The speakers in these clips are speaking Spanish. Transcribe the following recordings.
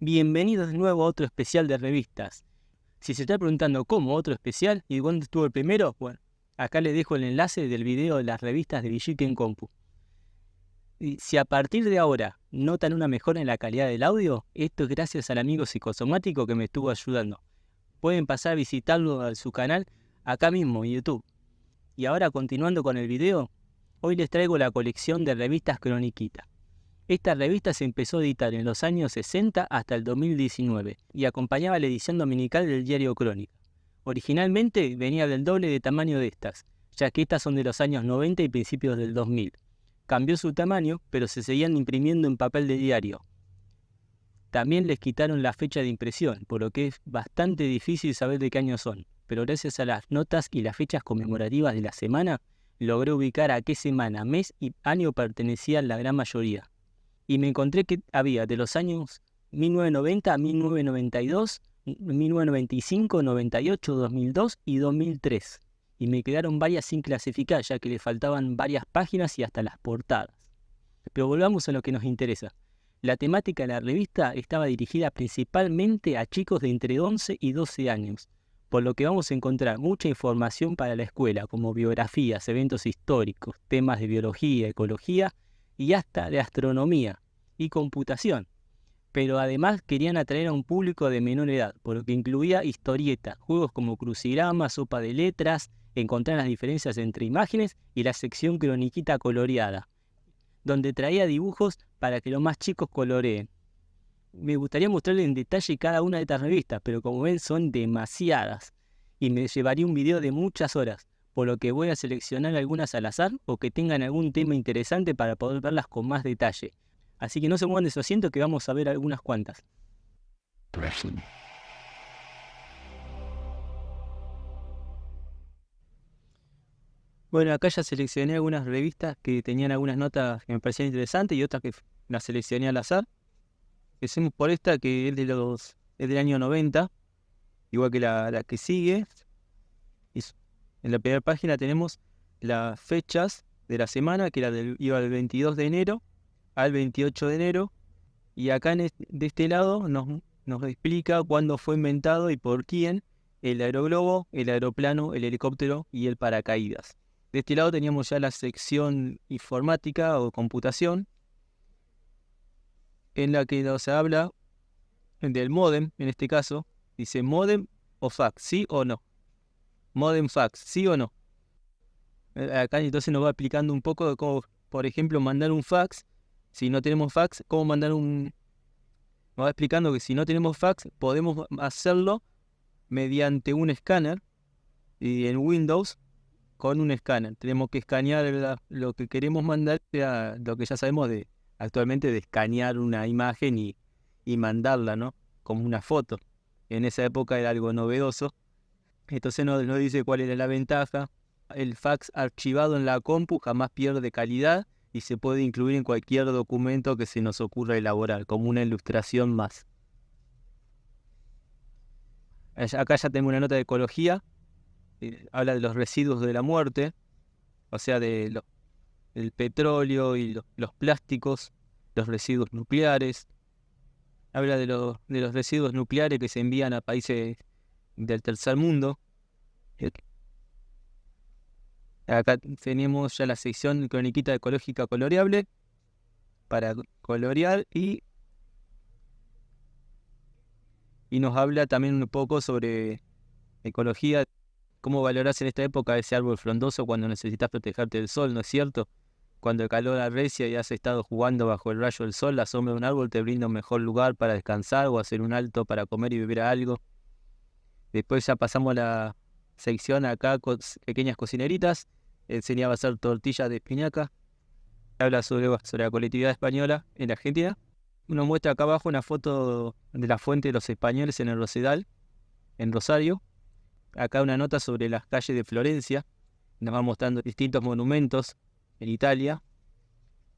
Bienvenidos de nuevo a otro especial de revistas. Si se está preguntando cómo otro especial y cuándo estuvo el primero, bueno, acá les dejo el enlace del video de las revistas de Villiquen Compu. Y si a partir de ahora notan una mejora en la calidad del audio, esto es gracias al amigo psicosomático que me estuvo ayudando. Pueden pasar a visitarlo a su canal acá mismo en YouTube. Y ahora continuando con el video, hoy les traigo la colección de revistas Croniquita. Esta revista se empezó a editar en los años 60 hasta el 2019 y acompañaba la edición dominical del diario Crónica. Originalmente venía del doble de tamaño de estas, ya que estas son de los años 90 y principios del 2000. Cambió su tamaño, pero se seguían imprimiendo en papel de diario. También les quitaron la fecha de impresión, por lo que es bastante difícil saber de qué año son, pero gracias a las notas y las fechas conmemorativas de la semana, logré ubicar a qué semana, mes y año pertenecían la gran mayoría. Y me encontré que había de los años 1990 a 1992, 1995, 98, 2002 y 2003. Y me quedaron varias sin clasificar, ya que le faltaban varias páginas y hasta las portadas. Pero volvamos a lo que nos interesa. La temática de la revista estaba dirigida principalmente a chicos de entre 11 y 12 años, por lo que vamos a encontrar mucha información para la escuela, como biografías, eventos históricos, temas de biología, ecología y hasta de astronomía y computación. Pero además querían atraer a un público de menor edad, por lo que incluía historietas, juegos como crucigrama, sopa de letras, encontrar las diferencias entre imágenes y la sección croniquita coloreada, donde traía dibujos para que los más chicos coloreen. Me gustaría mostrarles en detalle cada una de estas revistas, pero como ven son demasiadas y me llevaría un video de muchas horas, por lo que voy a seleccionar algunas al azar o que tengan algún tema interesante para poder verlas con más detalle. Así que no se muevan de su asiento que vamos a ver algunas cuantas. Bueno, acá ya seleccioné algunas revistas que tenían algunas notas que me parecían interesantes y otras que las seleccioné al azar. Empecemos por esta que es del año 90, igual que la que sigue. En la primera página tenemos las fechas de la semana, que iba del 22 de enero al 28 de enero. Y acá de este lado nos explica cuándo fue inventado y por quién el aeroglobo, el aeroplano, el helicóptero y el paracaídas. De este lado teníamos ya la sección informática o computación, en la que nos habla del módem, en este caso. Dice módem o fax, ¿sí o no? Modem fax, ¿sí o no? Acá entonces nos va explicando un poco de cómo, por ejemplo, mandar un fax. Si no tenemos fax, cómo mandar nos va explicando que si no tenemos fax, podemos hacerlo mediante un escáner. Y en Windows, con un escáner. Tenemos que escanear lo que queremos mandar, lo que ya sabemos actualmente de escanear una imagen y mandarla, ¿no? Como una foto. En esa época era algo novedoso. Entonces nos dice cuál era la ventaja. El fax archivado en la compu jamás pierde calidad y se puede incluir en cualquier documento que se nos ocurra elaborar, como una ilustración más. Acá ya tengo una nota de ecología. Habla de los residuos de la muerte, o sea, del petróleo y los plásticos, los residuos nucleares. Habla de los residuos nucleares que se envían a países del tercer mundo. Acá tenemos ya la sección croniquita ecológica coloreable para colorear y nos habla también un poco sobre ecología, cómo valorás en esta época ese árbol frondoso cuando necesitas protegerte del sol, ¿no es cierto? Cuando el calor arrecia y has estado jugando bajo el rayo del sol, la sombra de un árbol te brinda un mejor lugar para descansar o hacer un alto para comer y beber algo. Después ya pasamos a la sección acá con pequeñas cocineritas. Enseñaba a hacer tortillas de espinaca. Habla sobre la colectividad española en Argentina. Nos muestra acá abajo una foto de la fuente de los españoles en el Rosedal, en Rosario. Acá una nota sobre las calles de Florencia. Nos va mostrando distintos monumentos en Italia.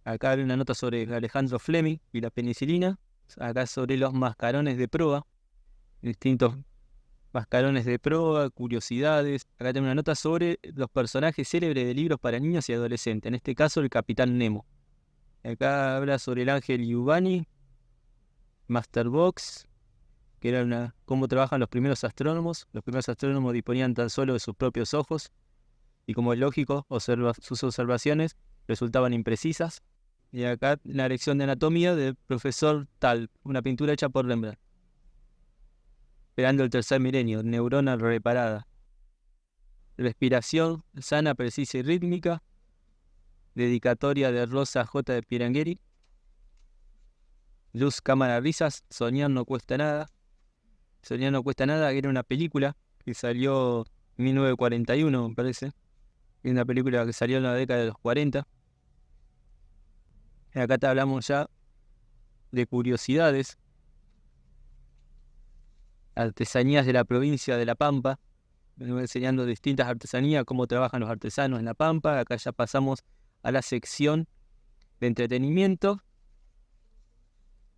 Acá hay una nota sobre Alejandro Fleming y la penicilina. Acá sobre los mascarones de proa. Distintos mascarones de proa, curiosidades. Acá tengo una nota sobre los personajes célebres de libros para niños y adolescentes. En este caso, el Capitán Nemo. Acá habla sobre el ángel Giovanni. Masterbox, que era cómo trabajan los primeros astrónomos. Los primeros astrónomos disponían tan solo de sus propios ojos y, como es lógico, sus observaciones resultaban imprecisas. Y acá la lección de anatomía del profesor Tal, una pintura hecha por Rembrandt. Esperando el tercer milenio, neurona reparada. Respiración sana, precisa y rítmica. Dedicatoria de Rosa J. de Pirangueri. Luz, cámara, risas. Soñar no cuesta nada. Soñar no cuesta nada, era una película que salió en 1941, me parece. Es una película que salió en la década de los 40. Y acá te hablamos ya de curiosidades. Artesanías de la provincia de La Pampa. Me voy enseñando distintas artesanías, cómo trabajan los artesanos en La Pampa. Acá ya pasamos a la sección de entretenimiento.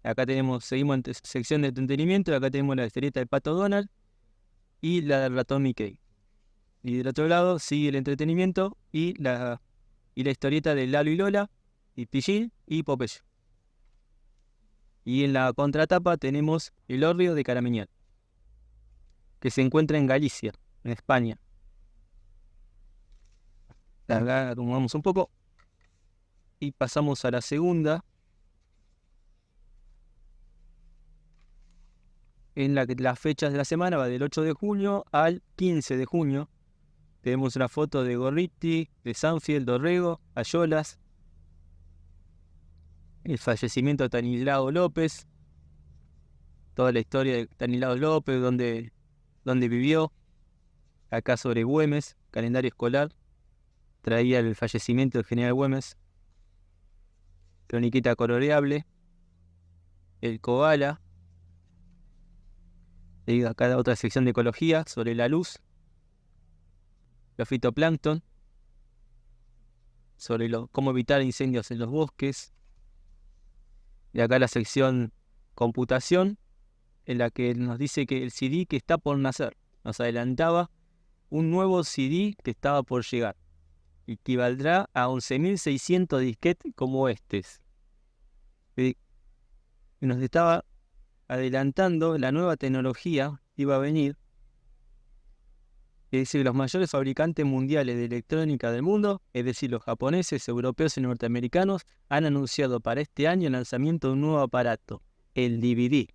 Acá seguimos en sección de entretenimiento. Acá tenemos la historieta del Pato Donald y la del ratón Mickey. Y del otro lado sigue el entretenimiento y la historieta de Lalo y Lola, y Pillín y Popeye. Y en la contratapa tenemos El Hórreo de Caramiñal, que se encuentra en Galicia, en España. Acá acomodamos un poco y pasamos a la segunda, en la que las fechas de la semana va del 8 de junio al 15 de junio. Tenemos una foto de Gorriti, de Sanfield, Dorrego, Ayolas, el fallecimiento de Stanislao López, toda la historia de Stanislao López, donde vivió. Acá sobre Güemes, calendario escolar, traía el fallecimiento del general Güemes. Croniquita coloreable, el koala. Acá otra sección de ecología sobre la luz, los fitoplancton, sobre cómo evitar incendios en los bosques. Y acá la sección computación, en la que nos dice que el CD que está por nacer, nos adelantaba un nuevo CD que estaba por llegar, equivaldrá a 11.600 disquetes como estos. Y nos estaba adelantando la nueva tecnología que iba a venir. Es decir, los mayores fabricantes mundiales de electrónica del mundo, es decir, los japoneses, europeos y norteamericanos, han anunciado para este año el lanzamiento de un nuevo aparato, el DVD,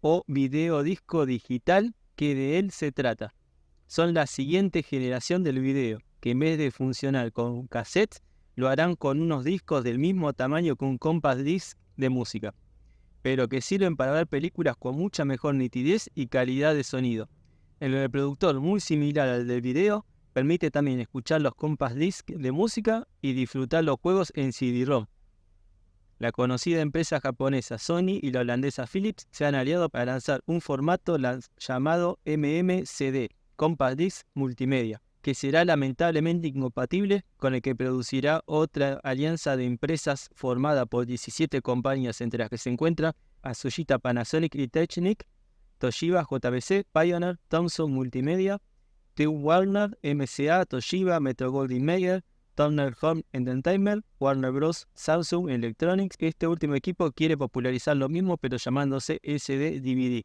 o videodisco digital, que de él se trata. Son la siguiente generación del video, que en vez de funcionar con cassettes, lo harán con unos discos del mismo tamaño que un compact disc de música, pero que sirven para ver películas con mucha mejor nitidez y calidad de sonido. El reproductor, muy similar al del video, permite también escuchar los compact disc de música y disfrutar los juegos en CD-ROM. La conocida empresa japonesa Sony y la holandesa Philips se han aliado para lanzar un formato llamado MMCD, Compact Disc Multimedia, que será lamentablemente incompatible con el que producirá otra alianza de empresas formada por 17 compañías, entre las que se encuentran Matsushita, Panasonic y Technic, Toshiba, JBC, Pioneer, Thomson Multimedia, Warner, MCA, Toshiba, Metro-Goldwyn-Mayer, Turner Home Entertainment, Warner Bros., Samsung Electronics. Este último equipo quiere popularizar lo mismo, pero llamándose SD-DVD,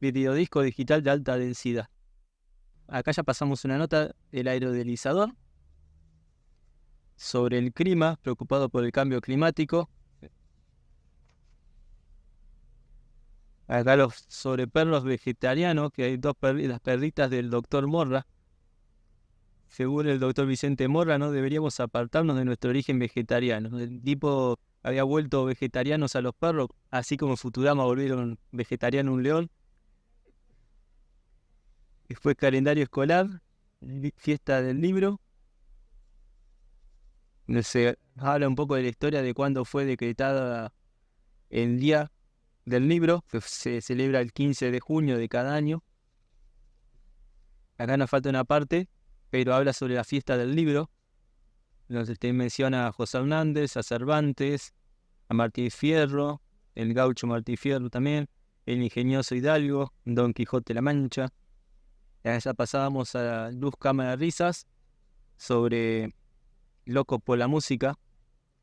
videodisco digital de alta densidad. Acá ya pasamos una nota del aerodelizador sobre el clima, preocupado por el cambio climático. Acá sobre perros vegetarianos, que hay las perritas del doctor Morra. Según el doctor Vicente Morra, no deberíamos apartarnos de nuestro origen vegetariano. El tipo había vuelto vegetarianos a los perros, así como en Futurama volvieron vegetariano un león. Después calendario escolar, fiesta del libro. Se habla un poco de la historia de cuándo fue decretada el día del libro, que se celebra el 15 de junio de cada año. Acá nos falta una parte, pero habla sobre la fiesta del libro. Entonces menciona a José Hernández, a Cervantes, a Martín Fierro, el gaucho Martín Fierro también, el ingenioso Hidalgo, Don Quijote de la Mancha. Ya pasábamos a Luz, cámara, risas, sobre Locos por la música.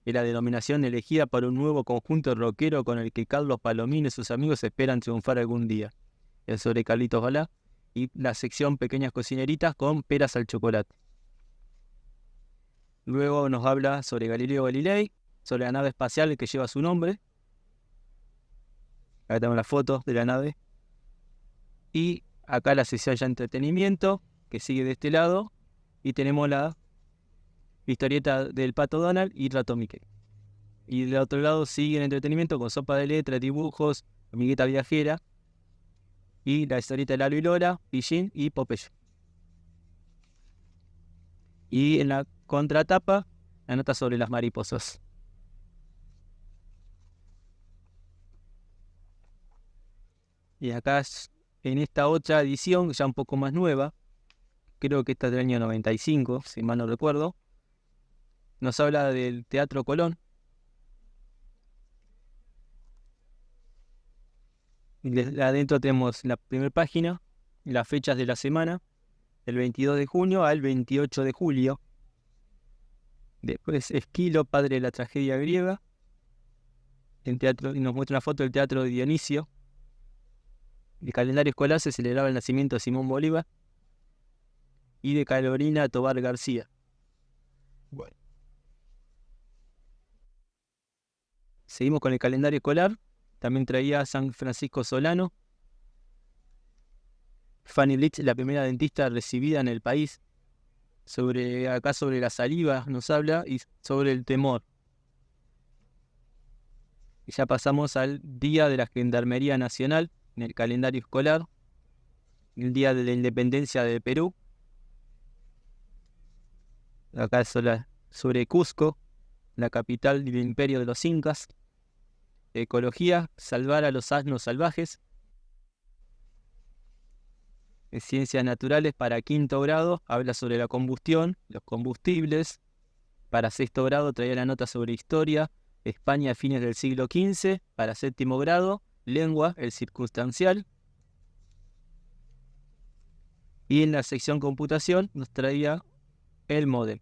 es la denominación elegida para un nuevo conjunto rockero con el que Carlos Palomino y sus amigos esperan triunfar algún día. Es sobre Carlitos Balá. Y la sección Pequeñas Cocineritas con peras al chocolate. Luego nos habla sobre Galileo Galilei, sobre la nave espacial que lleva su nombre. Acá tenemos las fotos de la nave. Y acá la sección ya entretenimiento, que sigue de este lado. Y tenemos la historieta del Pato Donald y Rato Mickey. Y del otro lado sigue el entretenimiento con sopa de letras, dibujos, amiguita viajera. Y la historieta de Lalo y Lola, Pillín y Popeye. Y en la contratapa, la nota sobre las mariposas. Y acá, en esta otra edición, ya un poco más nueva, creo que esta es del año 95, si mal no recuerdo, nos habla del Teatro Colón. Y adentro tenemos la primera página, las fechas de la semana, del 22 de junio al 28 de julio. Después Esquilo, padre de la tragedia griega. El teatro, y nos muestra una foto del Teatro de Dionisio. El calendario escolar se celebraba el nacimiento de Simón Bolívar y de Carolina Tobar García. Bueno. Seguimos con el calendario escolar. También traía a San Francisco Solano. Fanny Blitz, la primera dentista recibida en el país. Acá sobre la saliva nos habla y sobre el temor. Y ya pasamos al Día de la Gendarmería Nacional en el calendario escolar. El Día de la Independencia de Perú. Acá sobre Cusco, la capital del imperio de los incas. Ecología, salvar a los asnos salvajes. En Ciencias Naturales para quinto grado, habla sobre la combustión, los combustibles. Para sexto grado traía la nota sobre historia, España a fines del siglo XV. Para séptimo grado, lengua, el circunstancial. Y en la sección computación nos traía el módem,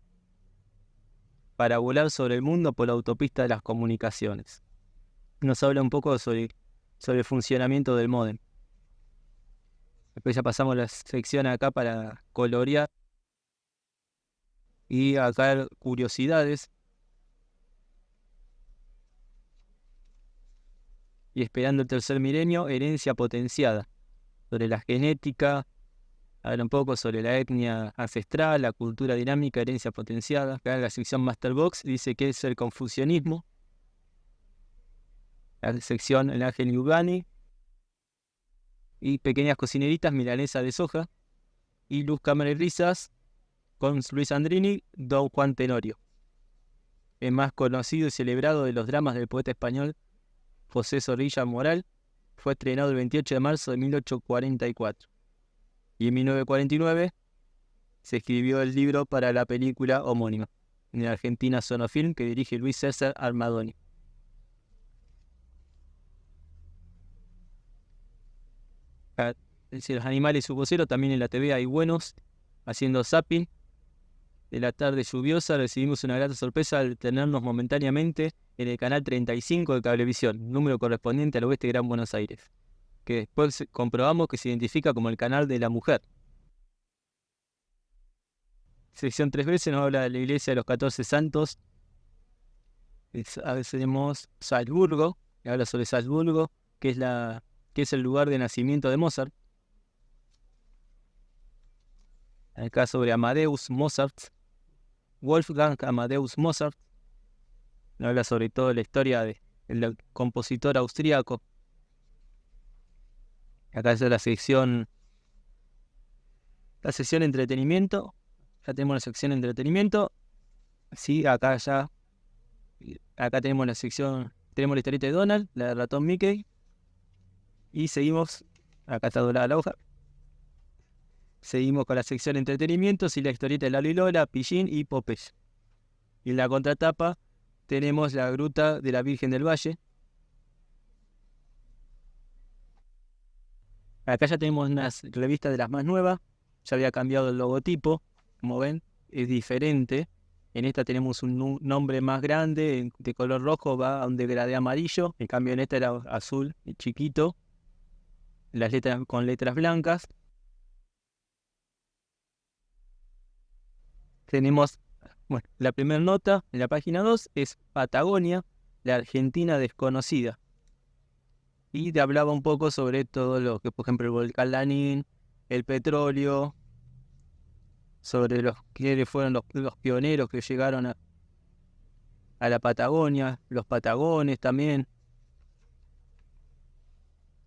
para volar sobre el mundo por la autopista de las comunicaciones. Nos habla un poco sobre el funcionamiento del módem. Después ya pasamos a la sección acá para colorear. Y acá curiosidades. Y esperando el tercer milenio, herencia potenciada. Sobre la genética, habla un poco sobre la etnia ancestral, la cultura dinámica, herencia potenciada. Acá en la sección Masterbox dice que es el confucianismo. La sección El Ángel Yugani. Y Pequeñas Cocineritas, milanesa de soja. Y Luz, Cámara y Risas con Luis Andrini, Don Juan Tenorio. El más conocido y celebrado de los dramas del poeta español José Zorrilla Moral. Fue estrenado el 28 de marzo de 1844. Y en 1949 se escribió el libro para la película homónima, en la Argentina Sonofilm, que dirige Luis César Armadoni. Los animales y su vocero, también en la TV hay buenos, haciendo zapping. De la tarde lluviosa recibimos una grata sorpresa al tenernos momentáneamente en el canal 35 de Cablevisión, número correspondiente al oeste de Gran Buenos Aires, que después comprobamos que se identifica como el canal de la mujer. Sección 3 veces nos habla de la iglesia de los 14 santos. A veces tenemos Salzburgo, que habla sobre Salzburgo, que es el lugar de nacimiento de Mozart. Acá sobre Amadeus Mozart, Wolfgang Amadeus Mozart. Habla sobre todo la historia del compositor austríaco. Acá es la sección entretenimiento. Ya tenemos la sección entretenimiento. Sí, acá tenemos la sección, tenemos la historieta de Donald, la de ratón Mickey. Y seguimos, acá está doblada la hoja. Seguimos con la sección entretenimientos y la historieta de Lalo y Lola, Pillín y Popeye. Y en la contratapa tenemos la gruta de la Virgen del Valle. Acá ya tenemos unas revistas de las más nuevas. Ya había cambiado el logotipo, como ven, es diferente. En esta tenemos un nombre más grande, de color rojo, va a un degradé amarillo. En cambio en esta era azul, chiquito, las letras con letras blancas. Tenemos, bueno, la primera nota en la página 2 es Patagonia, la Argentina desconocida. Y te hablaba un poco sobre todo lo que, por ejemplo, el volcán Lanín, el petróleo, sobre los que fueron los pioneros que llegaron a la Patagonia, los patagones también.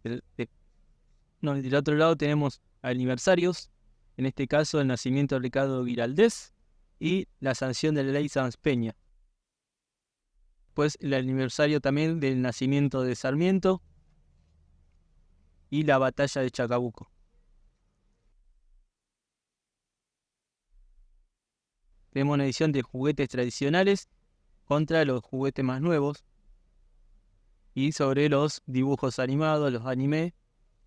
Del otro lado tenemos aniversarios, en este caso el nacimiento de Ricardo Giraldez y la sanción de la ley Sanz Peña. Pues el aniversario también del nacimiento de Sarmiento y la batalla de Chacabuco. Tenemos una edición de juguetes tradicionales contra los juguetes más nuevos y sobre los dibujos animados, los anime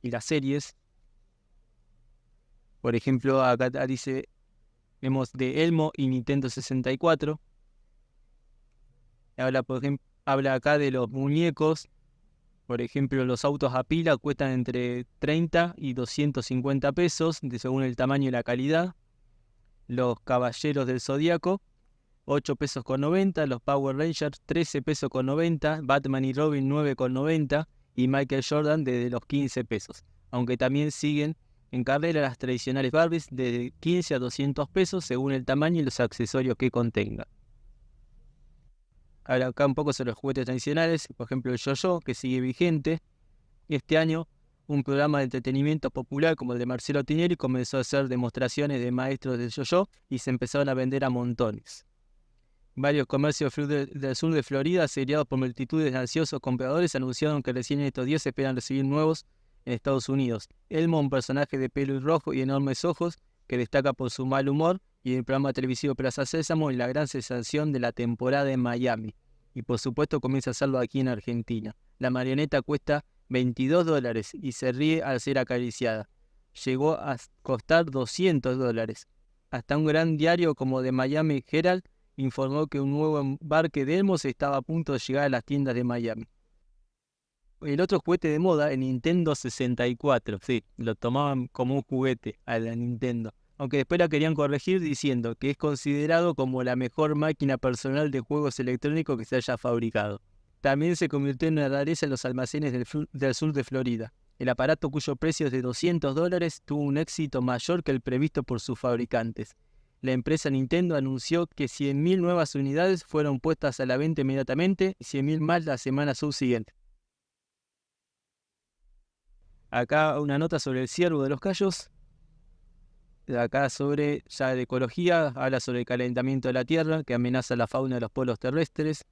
y las series. Por ejemplo, acá dice, vemos de Elmo y Nintendo 64. Habla, por ejemplo, habla acá de los muñecos. Por ejemplo, los autos a pila cuestan entre 30 y 250 pesos, según el tamaño y la calidad. Los Caballeros del Zodíaco, 8 pesos con 90. Los Power Rangers, 13 pesos con 90. Batman y Robin, 9 con 90. Y Michael Jordan, desde los 15 pesos. Aunque también siguen en carrera las tradicionales Barbies, de 15 a 200 pesos, según el tamaño y los accesorios que contenga. Habla acá un poco sobre los juguetes tradicionales, por ejemplo el yo-yo, que sigue vigente. Este año, un programa de entretenimiento popular como el de Marcelo Tinelli comenzó a hacer demostraciones de maestros del yo-yo y se empezaron a vender a montones. Varios comercios del sur de Florida, asediados por multitudes de ansiosos compradores, anunciaron que recién en estos días esperan recibir nuevos en Estados Unidos. Elmo, un personaje de pelo rojo y enormes ojos, que destaca por su mal humor, y el programa televisivo Plaza Sésamo, y la gran sensación de la temporada en Miami. Y por supuesto comienza a hacerlo aquí en Argentina. La marioneta cuesta $22 y se ríe al ser acariciada. Llegó a costar $200. Hasta un gran diario como The Miami Herald informó que un nuevo embarque de Elmos estaba a punto de llegar a las tiendas de Miami. El otro juguete de moda, el Nintendo 64, sí, lo tomaban como un juguete a la Nintendo, aunque después la querían corregir diciendo que es considerado como la mejor máquina personal de juegos electrónicos que se haya fabricado. También se convirtió en una rareza en los almacenes del sur de Florida. El aparato, cuyo precio es de $200, tuvo un éxito mayor que el previsto por sus fabricantes. La empresa Nintendo anunció que 100.000 nuevas unidades fueron puestas a la venta inmediatamente y 100.000 más la semana subsiguiente. Acá una nota sobre el ciervo de los Cayos. Acá sobre ya de ecología, habla sobre el calentamiento de la Tierra que amenaza la fauna de los polos terrestres.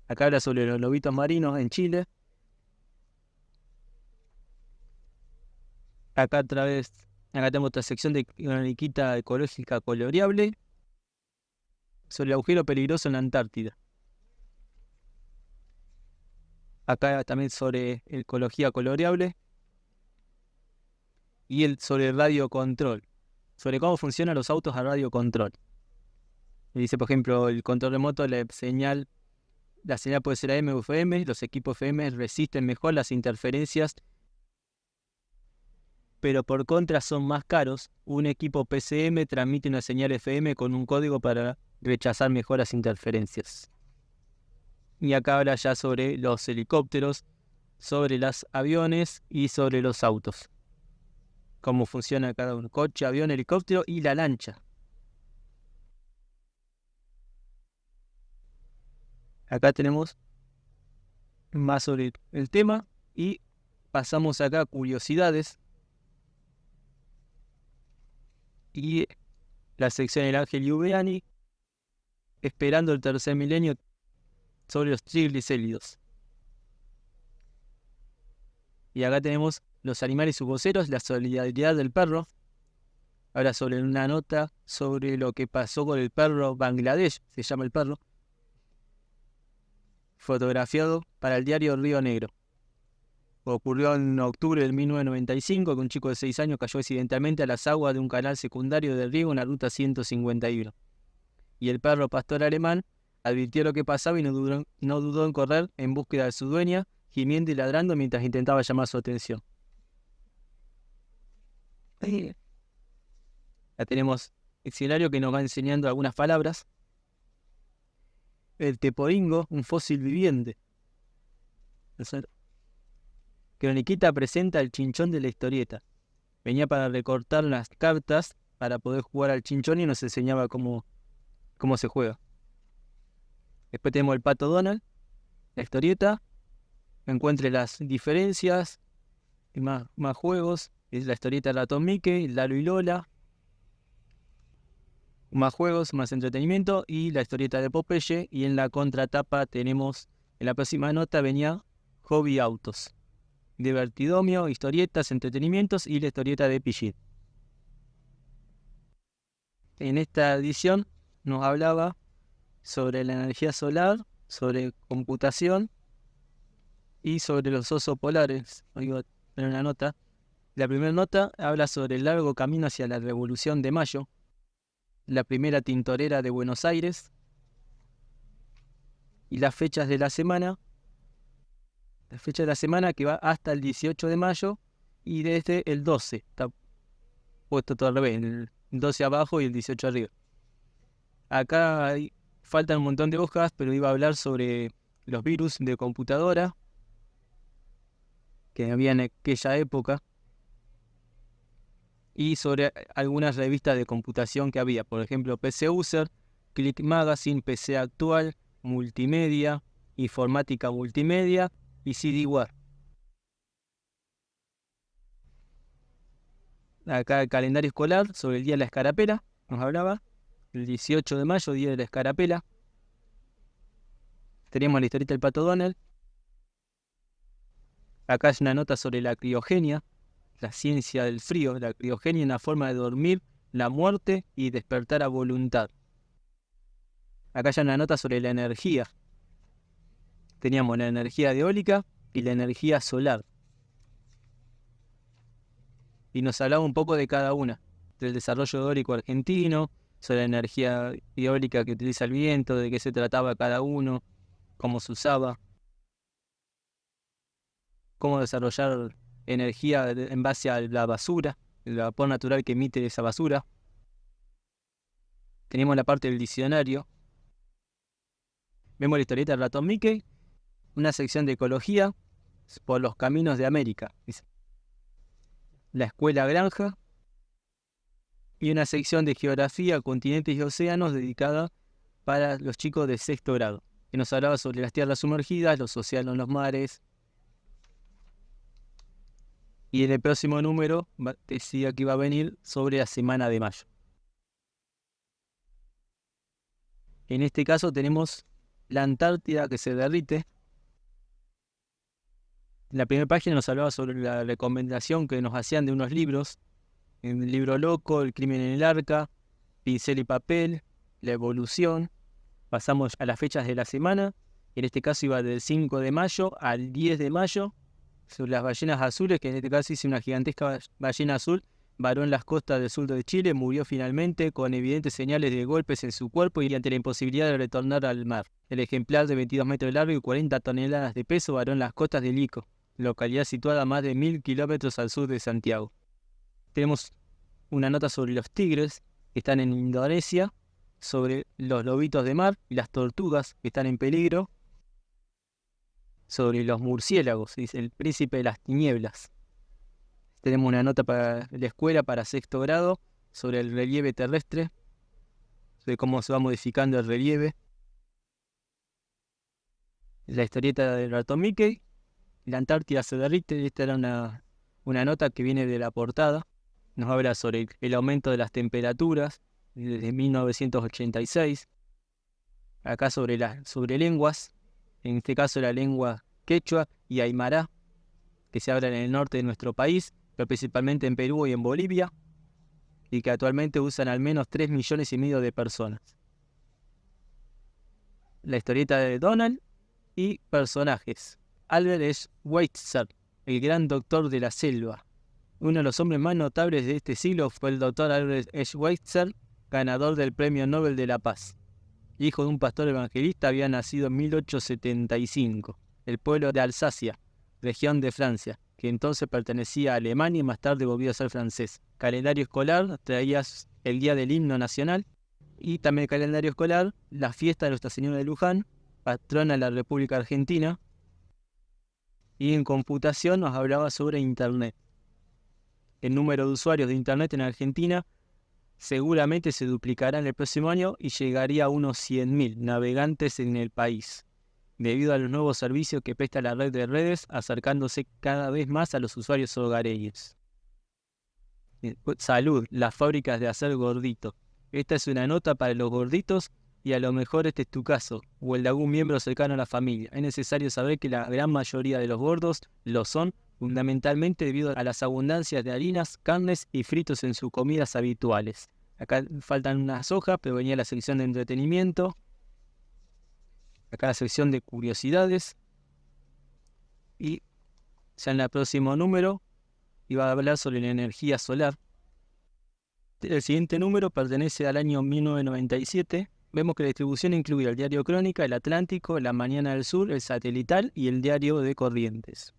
Acá habla sobre los lobitos marinos en Chile. Acá tenemos otra sección de una liquita ecológica coloreable sobre el agujero peligroso en la Antártida. Acá también sobre ecología coloreable y sobre el radiocontrol, sobre cómo funcionan los autos a radiocontrol. Y dice, por ejemplo, el control remoto, la señal puede ser AM o FM, los equipos FM resisten mejor las interferencias, pero por contra son más caros. Un equipo PCM transmite una señal FM con un código para rechazar mejor las interferencias. Y acá habla ya sobre los helicópteros, sobre los aviones y sobre los autos. Cómo funciona cada uno: coche, avión, helicóptero y la lancha. Acá tenemos más sobre el tema y pasamos acá a curiosidades. Y la sección El Ángel Giuliani, esperando el tercer milenio, sobre los triglicéridos. Y acá tenemos los animales y sus voceros, la solidaridad del perro. Ahora sobre una nota sobre lo que pasó con el perro Bangladesh, se llama el perro, fotografiado para el diario Río Negro. Ocurrió en octubre de 1995 que un chico de 6 años cayó accidentalmente a las aguas de un canal secundario de riego en la ruta 151. Y el perro pastor alemán advirtió lo que pasaba y no dudó en correr en búsqueda de su dueña, gimiendo y ladrando mientras intentaba llamar su atención. Ya tenemos el diccionario que nos va enseñando algunas palabras. El teporingo, un fósil viviente. Croniquita presenta el chinchón de la historieta. Venía para recortar las cartas para poder jugar al chinchón y nos enseñaba cómo se juega. Después tenemos el Pato Donald, la historieta. Encuentre las diferencias y más juegos. Es la historieta de Ratón Mickey, Lalo y Lola. Más juegos, más entretenimiento y la historieta de Popeye. Y en la contratapa tenemos, en la próxima nota venía Hobby Autos. Divertidomio, historietas, entretenimientos y la historieta de Pillín. En esta edición nos hablaba sobre la energía solar, sobre computación y sobre los osos polares. Ahí va a tener una nota. La primera nota habla sobre el largo camino hacia la Revolución de Mayo, la primera tintorera de Buenos Aires y las fechas de la semana. La fecha de la semana que va hasta el 18 de mayo y desde el 12. Está puesto todo al revés, el 12 abajo y el 18 arriba. Acá faltan un montón de hojas, pero iba a hablar sobre los virus de computadora que había en aquella época y sobre algunas revistas de computación que había. Por ejemplo, PC User, Click Magazine, PC Actual, Multimedia, Informática Multimedia y CD-Ware. Acá el calendario escolar sobre el Día de la Escarapela, nos hablaba. El 18 de mayo, Día de la Escarapela. Teníamos la historieta del Pato Donald. Acá es una nota sobre la criogenia, la ciencia del frío. La criogenia es una forma de dormir, la muerte y despertar a voluntad. Acá hay una nota sobre la energía. Teníamos la energía eólica y la energía solar. Y nos hablaba un poco de cada una, del desarrollo eólico argentino, sobre la energía eólica que utiliza el viento, de qué se trataba cada uno, cómo se usaba, cómo desarrollar energía en base a la basura, el vapor natural que emite esa basura. Tenemos la parte del diccionario. Vemos la historieta del Ratón Mickey, una sección de ecología por los caminos de América. La escuela granja y una sección de geografía, continentes y océanos dedicada para los chicos de 6º grado, que nos hablaba sobre las tierras sumergidas, los océanos, los mares. Y en el próximo número decía que iba a venir sobre la semana de mayo. En este caso tenemos la Antártida que se derrite. En la primera página nos hablaba sobre la recomendación que nos hacían de unos libros. El libro loco, El crimen en el arca, Pincel y papel, La evolución. Pasamos a las fechas de la semana. En este caso iba del 5 de mayo al 10 de mayo. Sobre las ballenas azules, que en este caso hice una gigantesca ballena azul, varó en las costas del sur de Chile, murió finalmente con evidentes señales de golpes en su cuerpo y ante la imposibilidad de retornar al mar. El ejemplar de 22 metros de largo y 40 toneladas de peso varó en las costas de Ico, localidad situada a más de 1000 kilómetros al sur de Santiago. Tenemos una nota sobre los tigres que están en Indonesia, sobre los lobitos de mar y las tortugas que están en peligro, sobre los murciélagos, dice el príncipe de las tinieblas. Tenemos una nota para la escuela para 6º grado sobre el relieve terrestre, sobre cómo se va modificando el relieve. La historieta del Ratón Mickey, la Antártida se derrite. Esta era una nota que viene de la portada. Nos habla sobre el aumento de las temperaturas desde 1986. Acá sobre lenguas, en este caso la lengua quechua y aymara, que se hablan en el norte de nuestro país, pero principalmente en Perú y en Bolivia, y que actualmente usan al menos 3,5 millones de personas. La historieta de Donald y personajes. Albert Schweitzer el gran doctor de la selva. Uno de los hombres más notables de este siglo fue el doctor Albert Schweitzer, ganador del Premio Nobel de la Paz. Hijo de un pastor evangelista, había nacido en 1875. El pueblo de Alsacia, región de Francia, que entonces pertenecía a Alemania y más tarde volvió a ser francés. Calendario escolar, traía el día del himno nacional y también el calendario escolar, la fiesta de Nuestra Señora de Luján, patrona de la República Argentina. Y en computación nos hablaba sobre Internet. El número de usuarios de Internet en Argentina seguramente se duplicará en el próximo año y llegaría a unos 100.000 navegantes en el país, debido a los nuevos servicios que presta la red de redes, acercándose cada vez más a los usuarios hogareños. Salud, las fábricas de hacer gordito. Esta es una nota para los gorditos y a lo mejor este es tu caso, o el de algún miembro cercano a la familia. Es necesario saber que la gran mayoría de los gordos lo son fundamentalmente debido a las abundancias de harinas, carnes y fritos en sus comidas habituales. Acá faltan unas hojas, pero venía la sección de entretenimiento. Acá la sección de curiosidades. Y ya en el próximo número iba a hablar sobre la energía solar. El siguiente número pertenece al año 1997. Vemos que la distribución incluye el diario Crónica, el Atlántico, La Mañana del Sur, el Satelital y el diario de Corrientes.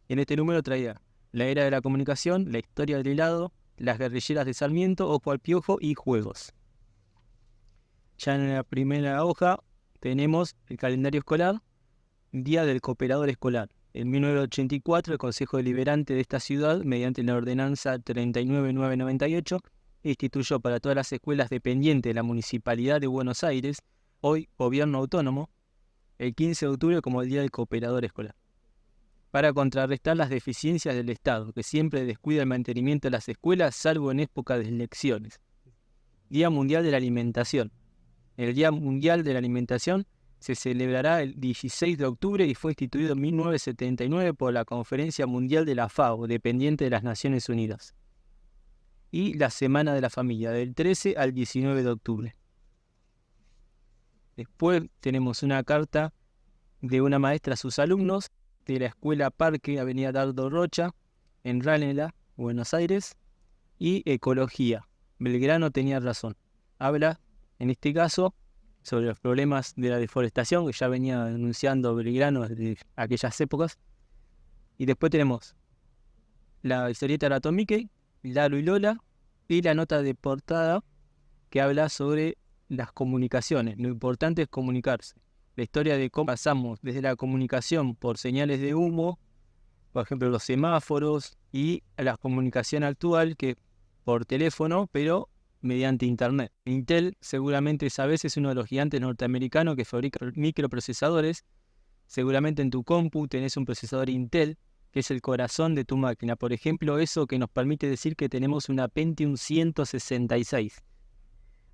En este número traía la era de la comunicación, la historia del helado, las guerrilleras de Sarmiento, Ojo al Piojo y juegos. Ya en la primera hoja tenemos el calendario escolar, Día del Cooperador Escolar. En 1984 el Consejo Deliberante de esta ciudad, mediante la ordenanza 39998, instituyó para todas las escuelas dependientes de la Municipalidad de Buenos Aires, hoy Gobierno Autónomo, el 15 de octubre como el Día del Cooperador Escolar, para contrarrestar las deficiencias del Estado, que siempre descuida el mantenimiento de las escuelas, salvo en época de elecciones. Día Mundial de la Alimentación. El Día Mundial de la Alimentación se celebrará el 16 de octubre y fue instituido en 1979 por la Conferencia Mundial de la FAO, dependiente de las Naciones Unidas. Y la Semana de la Familia, del 13 al 19 de octubre. Después tenemos una carta de una maestra a sus alumnos de la Escuela Parque, Avenida Dardo Rocha, en Ranela, Buenos Aires, y Ecología. Belgrano tenía razón. Habla, en este caso, sobre los problemas de la deforestación, que ya venía denunciando Belgrano desde aquellas épocas. Y después tenemos la historieta de Gato Mickey, Lalo y Lola, y la nota de portada que habla sobre las comunicaciones. Lo importante es comunicarse. La historia de cómo pasamos desde la comunicación por señales de humo, por ejemplo los semáforos, y a la comunicación actual que por teléfono, pero mediante Internet. Intel seguramente sabes es uno de los gigantes norteamericanos que fabrica microprocesadores. Seguramente en tu compu tenés un procesador Intel, que es el corazón de tu máquina. Por ejemplo, eso que nos permite decir que tenemos una Pentium 166.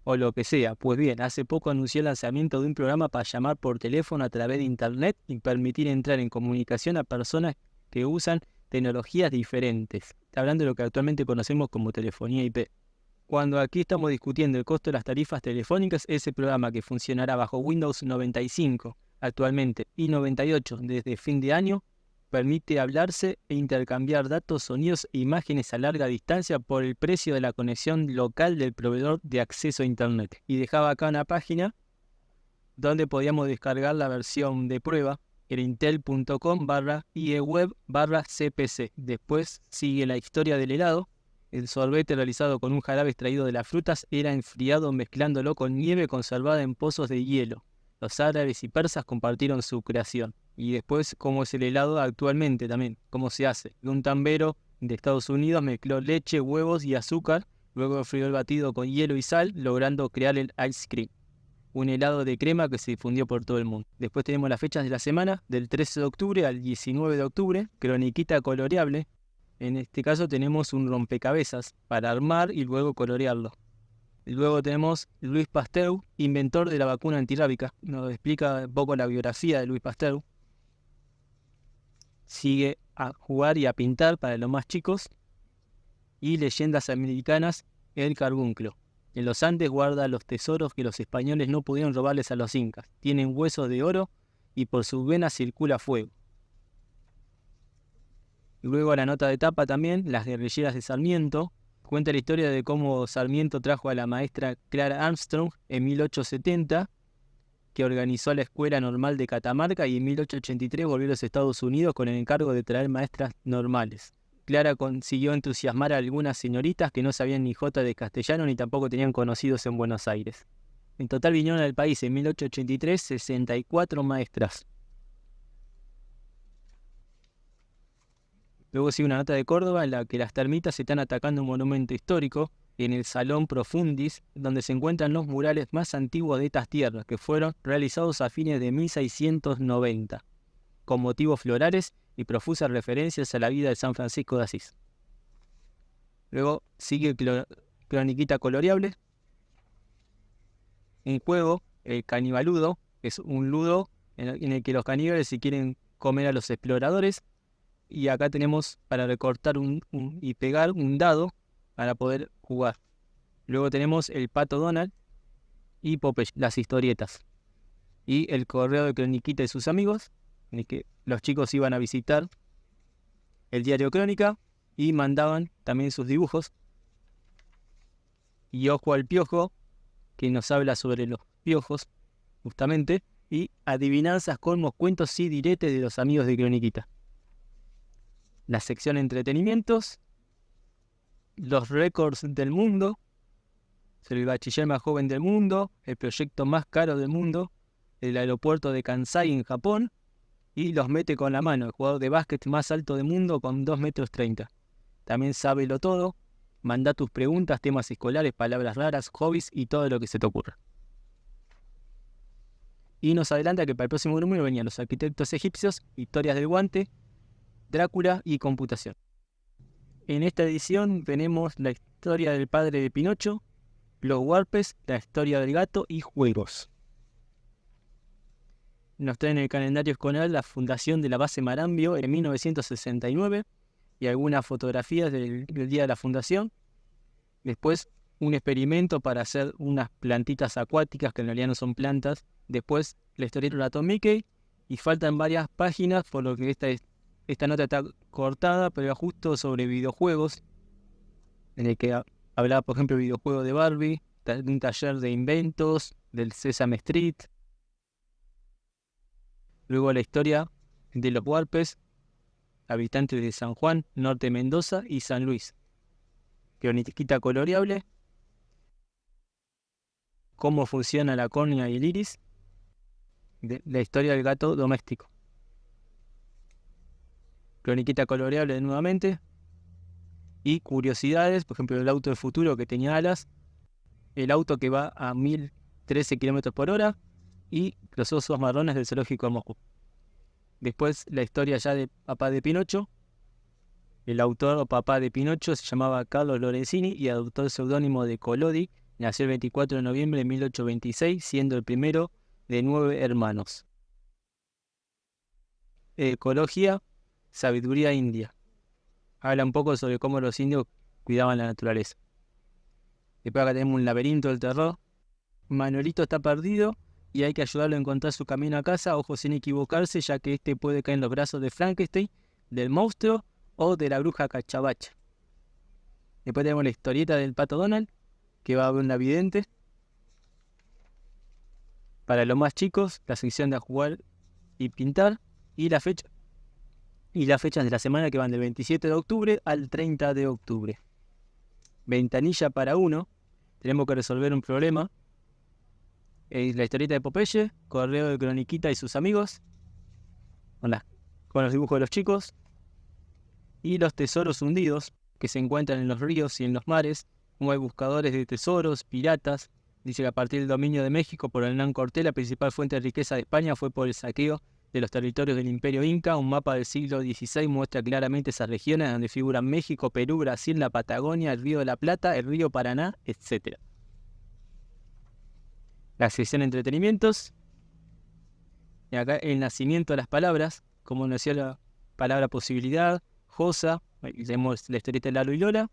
O lo que sea. Pues bien, hace poco anunció el lanzamiento de un programa para llamar por teléfono a través de Internet y permitir entrar en comunicación a personas que usan tecnologías diferentes. Hablando de lo que actualmente conocemos como telefonía IP. Cuando aquí estamos discutiendo el costo de las tarifas telefónicas, ese programa que funcionará bajo Windows 95 actualmente y 98 desde fin de año, permite hablarse e intercambiar datos, sonidos e imágenes a larga distancia por el precio de la conexión local del proveedor de acceso a Internet. Y dejaba acá una página donde podíamos descargar la versión de prueba, era intel.com/ieweb/cpc. Después sigue la historia del helado. El sorbete realizado con un jarabe extraído de las frutas era enfriado mezclándolo con nieve conservada en pozos de hielo. Los árabes y persas compartieron su creación. Y después, cómo es el helado actualmente también, cómo se hace. Un tambero de Estados Unidos mezcló leche, huevos y azúcar, luego frió el batido con hielo y sal, logrando crear el ice cream. Un helado de crema que se difundió por todo el mundo. Después tenemos las fechas de la semana, del 13 de octubre al 19 de octubre, croniquita coloreable. En este caso tenemos un rompecabezas para armar y luego colorearlo. Y luego tenemos Louis Pasteur, inventor de la vacuna antirrábica. Nos explica un poco la biografía de Louis Pasteur. Sigue a jugar y a pintar para los más chicos. Y leyendas americanas, el carbunclo. En los Andes guarda los tesoros que los españoles no pudieron robarles a los incas. Tienen huesos de oro y por sus venas circula fuego. Luego la nota de tapa también, Las guerrilleras de Sarmiento. Cuenta la historia de cómo Sarmiento trajo a la maestra Clara Armstrong en 1870, que organizó la Escuela Normal de Catamarca, y en 1883 volvió a los Estados Unidos con el encargo de traer maestras normales. Clara consiguió entusiasmar a algunas señoritas que no sabían ni jota de castellano ni tampoco tenían conocidos en Buenos Aires. En total vinieron al país en 1883 64 maestras. Luego sigue una nota de Córdoba en la que las termitas están atacando un monumento histórico en el Salón Profundis, donde se encuentran los murales más antiguos de estas tierras, que fueron realizados a fines de 1690, con motivos florales y profusas referencias a la vida de San Francisco de Asís. Luego sigue Croniquita Coloreable. En juego, el canibaludo es un ludo en el que los caníbales se quieren comer a los exploradores. Y acá tenemos para recortar y pegar un dado para poder jugar. Luego tenemos el Pato Donald y Popeye, las historietas. Y el correo de Croniquita y sus amigos, en el que los chicos iban a visitar el diario Crónica y mandaban también sus dibujos. Y Ojo al Piojo, que nos habla sobre los piojos, justamente. Y adivinanzas, colmos, cuentos y diretes de los amigos de Croniquita. La sección entretenimientos, los récords del mundo, el bachiller más joven del mundo, el proyecto más caro del mundo, el aeropuerto de Kansai en Japón, y los mete con la mano, el jugador de básquet más alto del mundo con 2,30 metros. También sábelo todo, manda tus preguntas, temas escolares, palabras raras, hobbies y todo lo que se te ocurra. Y nos adelanta que para el próximo número venían los arquitectos egipcios, historias del guante, Drácula y computación. En esta edición tenemos la historia del padre de Pinocho, los Warpes, la historia del gato y juegos. Nos traen en el calendario escolar la fundación de la base Marambio en 1969 y algunas fotografías del día de la fundación. Después un experimento para hacer unas plantitas acuáticas que en realidad no son plantas. Después la historieta del ratón Mickey y faltan varias páginas, por lo que esta nota está cortada, pero era justo sobre videojuegos, en el que hablaba, por ejemplo, del videojuego de Barbie, de un taller de inventos, del Sesame Street. Luego la historia de los Warpes, habitantes de San Juan, Norte de Mendoza y San Luis. Croniquita Coloreable, cómo funciona la córnea y el iris, la historia del gato doméstico. Croniquita Coloreable nuevamente. Y curiosidades, por ejemplo, el auto del futuro que tenía alas, el auto que va a 1013 km por hora y los osos marrones del zoológico de Moscú. Después la historia ya de papá de Pinocho. El autor o papá de Pinocho se llamaba Carlos Lorenzini y adoptó el seudónimo de Collodi. Nació el 24 de noviembre de 1826, siendo el primero de 9 hermanos. Ecología, sabiduría india. Habla un poco sobre cómo los indios cuidaban la naturaleza. Después acá tenemos un laberinto del terror. Manuelito está perdido y hay que ayudarlo a encontrar su camino a casa, ojo sin equivocarse, ya que este puede caer en los brazos de Frankenstein, del monstruo o de la bruja cachabacha. Después tenemos la historieta del Pato Donald, que va a ver una vidente. Para los más chicos, la sección de jugar y pintar y la fecha. Y las fechas de la semana que van del 27 de octubre al 30 de octubre. Ventanilla para uno. Tenemos que resolver un problema. La historieta de Popeye, correo de Croniquita y sus amigos, con los dibujos de los chicos. Y los tesoros hundidos, que se encuentran en los ríos y en los mares, como hay buscadores de tesoros, piratas. Dice que a partir del dominio de México por Hernán Cortés, la principal fuente de riqueza de España fue por el saqueo de los territorios del Imperio Inca. Un mapa del siglo XVI muestra claramente esas regiones donde figuran México, Perú, Brasil, la Patagonia, el Río de la Plata, el Río Paraná, etc. La sección de entretenimientos. Y acá el nacimiento de las palabras, como nació la palabra posibilidad, Josa, tenemos la historieta de Lalo y Lola.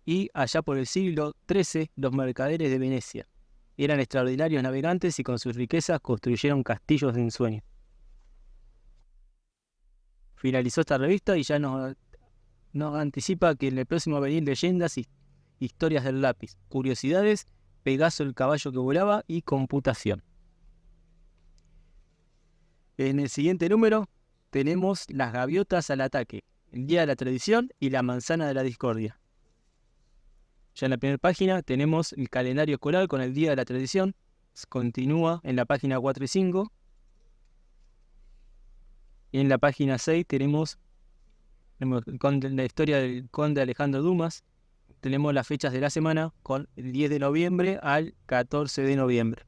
Y allá por el siglo XIII, los mercaderes de Venecia. Eran extraordinarios navegantes y con sus riquezas construyeron castillos de ensueño. Finalizó esta revista y ya nos nos anticipa que en el próximo va a venir leyendas y historias del lápiz, curiosidades, Pegaso el caballo que volaba y computación. En el siguiente número tenemos las gaviotas al ataque, el día de la tradición y la manzana de la discordia. Ya en la primera página tenemos el calendario escolar con el día de la tradición. Continúa en la página 4 y 5. Y en la página 6 tenemos la historia del conde Alejandro Dumas. Tenemos las fechas de la semana con el 10 de noviembre al 14 de noviembre.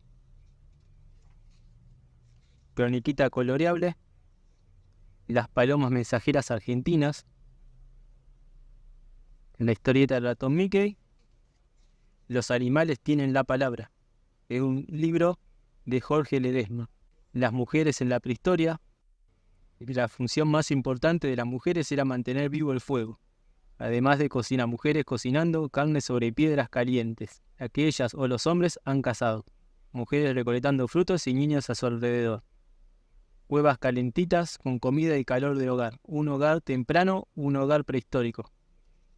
Croniquita coloreable. Las palomas mensajeras argentinas. La historieta del ratón Mickey. Los animales tienen la palabra. Es un libro de Jorge Ledesma. Las mujeres en la prehistoria. La función más importante de las mujeres era mantener vivo el fuego. Además de cocinar, mujeres cocinando carne sobre piedras calientes. Aquellas o los hombres han cazado. Mujeres recolectando frutos y niños a su alrededor. Cuevas calentitas con comida y calor del hogar. Un hogar temprano, un hogar prehistórico.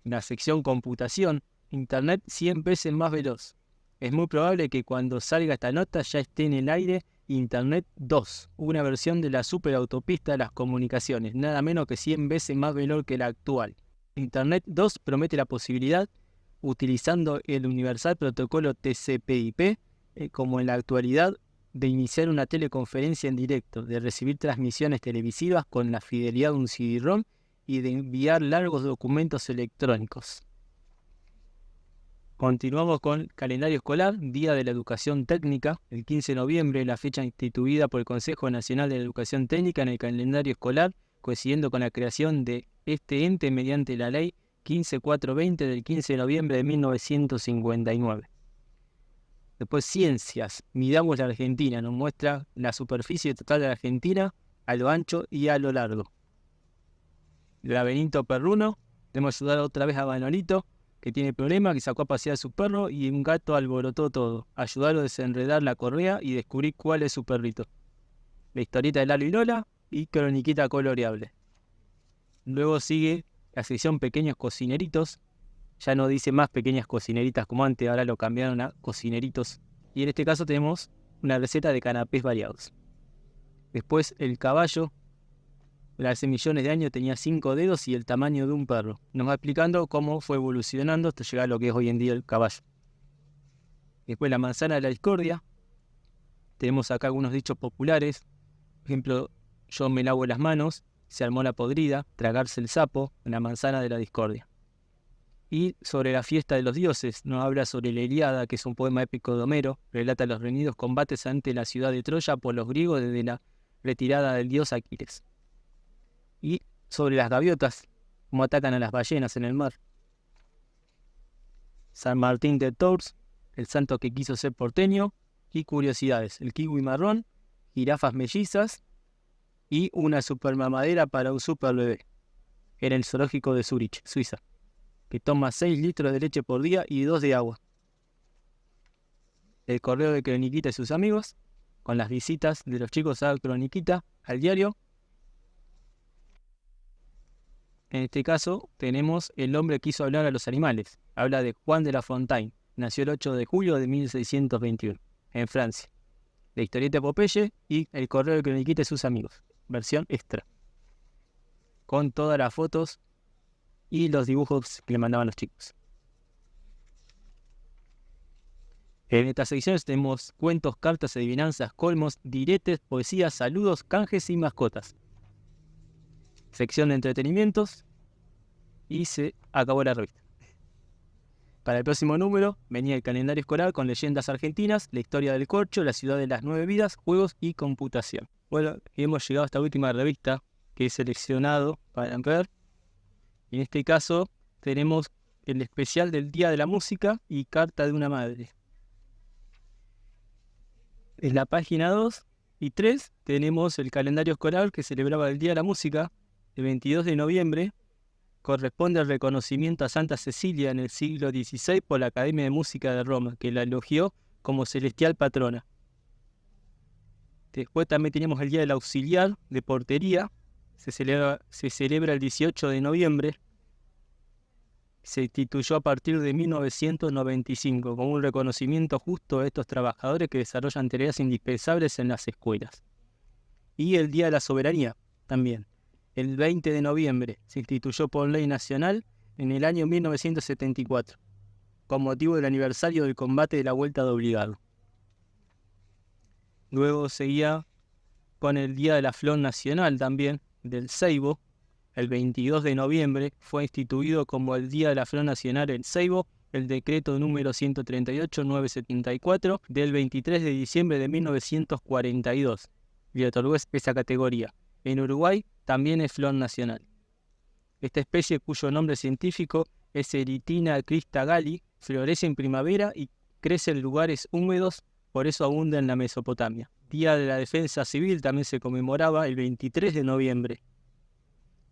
La sección computación. Internet 100 veces más veloz. Es muy probable que cuando salga esta nota ya esté en el aire Internet 2, una versión de la superautopista de las comunicaciones, nada menos que 100 veces más veloz que la actual. Internet 2 promete la posibilidad, utilizando el universal protocolo TCP/IP, como en la actualidad, de iniciar una teleconferencia en directo, de recibir transmisiones televisivas con la fidelidad de un CD-ROM y de enviar largos documentos electrónicos. Continuamos con el calendario escolar, Día de la Educación Técnica, el 15 de noviembre, la fecha instituida por el Consejo Nacional de la Educación Técnica en el calendario escolar, coincidiendo con la creación de este ente mediante la ley 15420 del 15 de noviembre de 1959. Después, Ciencias, midamos la Argentina, nos muestra la superficie total de la Argentina a lo ancho y a lo largo. La Benito Perruno, debemos ayudar otra vez a Manolito, que tiene problema, que sacó a pasear a su perro y un gato alborotó todo. Ayudarlo a desenredar la correa y descubrir cuál es su perrito. La historieta de Lalo y Lola y croniquita coloreable. Luego sigue la sección Pequeños Cocineritos. Ya no dice más pequeñas cocineritas como antes, ahora lo cambiaron a cocineritos. Y en este caso tenemos una receta de canapés variados. Después el caballo. Hace millones de años tenía 5 dedos y el tamaño de un perro. Nos va explicando cómo fue evolucionando hasta llegar a lo que es hoy en día el caballo. Después la manzana de la discordia. Tenemos acá algunos dichos populares. Por ejemplo, yo me lavo las manos, se armó la podrida, tragarse el sapo, la manzana de la discordia. Y sobre la fiesta de los dioses, nos habla sobre la Ilíada, que es un poema épico de Homero. Relata los reñidos combates ante la ciudad de Troya por los griegos desde la retirada del dios Aquiles. Y sobre las gaviotas, cómo atacan a las ballenas en el mar. San Martín de Tours, el santo que quiso ser porteño. Y curiosidades, el kiwi marrón, jirafas mellizas y una supermamadera para un super bebé. En el zoológico de Zurich, Suiza, que toma 6 litros de leche por día y 2 de agua. El correo de Croniquita y sus amigos, con las visitas de los chicos a Croniquita, al diario. En este caso tenemos El hombre que hizo hablar a los animales. Habla de Juan de La Fontaine. Nació el 8 de julio de 1621, en Francia. La historieta de Popeye y El correo de Croniquita y sus amigos. Versión extra. Con todas las fotos y los dibujos que le mandaban los chicos. En estas secciones tenemos cuentos, cartas, adivinanzas, colmos, diretes, poesías, saludos, canjes y mascotas. Sección de entretenimientos y se acabó la revista. Para el próximo número venía el calendario escolar con leyendas argentinas, la historia del corcho, la ciudad de las 9 vidas, juegos y computación. Bueno, hemos llegado a esta última revista que he seleccionado para ver. En este caso tenemos el especial del Día de la Música y Carta de una Madre. En la página 2 y 3 tenemos el calendario escolar que celebraba el Día de la Música, el 22 de noviembre. Corresponde al reconocimiento a Santa Cecilia en el siglo XVI por la Academia de Música de Roma, que la elogió como celestial patrona. Después también tenemos el Día del Auxiliar de Portería, se celebra el 18 de noviembre. se instituyó a partir de 1995 como un reconocimiento justo a estos trabajadores que desarrollan tareas indispensables en las escuelas. Y el Día de la Soberanía también. El 20 de noviembre se instituyó por ley nacional en el año 1974, con motivo del aniversario del combate de la Vuelta de Obligado. Luego seguía con el Día de la Flor Nacional también, del Ceibo. El 22 de noviembre fue instituido como el Día de la Flor Nacional el Ceibo, el decreto número 138.974 del 23 de diciembre de 1942. Le otorgó esa categoría. En Uruguay también es flor nacional. Esta especie, cuyo nombre científico es Erythrina crista galli, florece en primavera y crece en lugares húmedos, por eso abunda en la Mesopotamia. Día de la Defensa Civil también se conmemoraba el 23 de noviembre.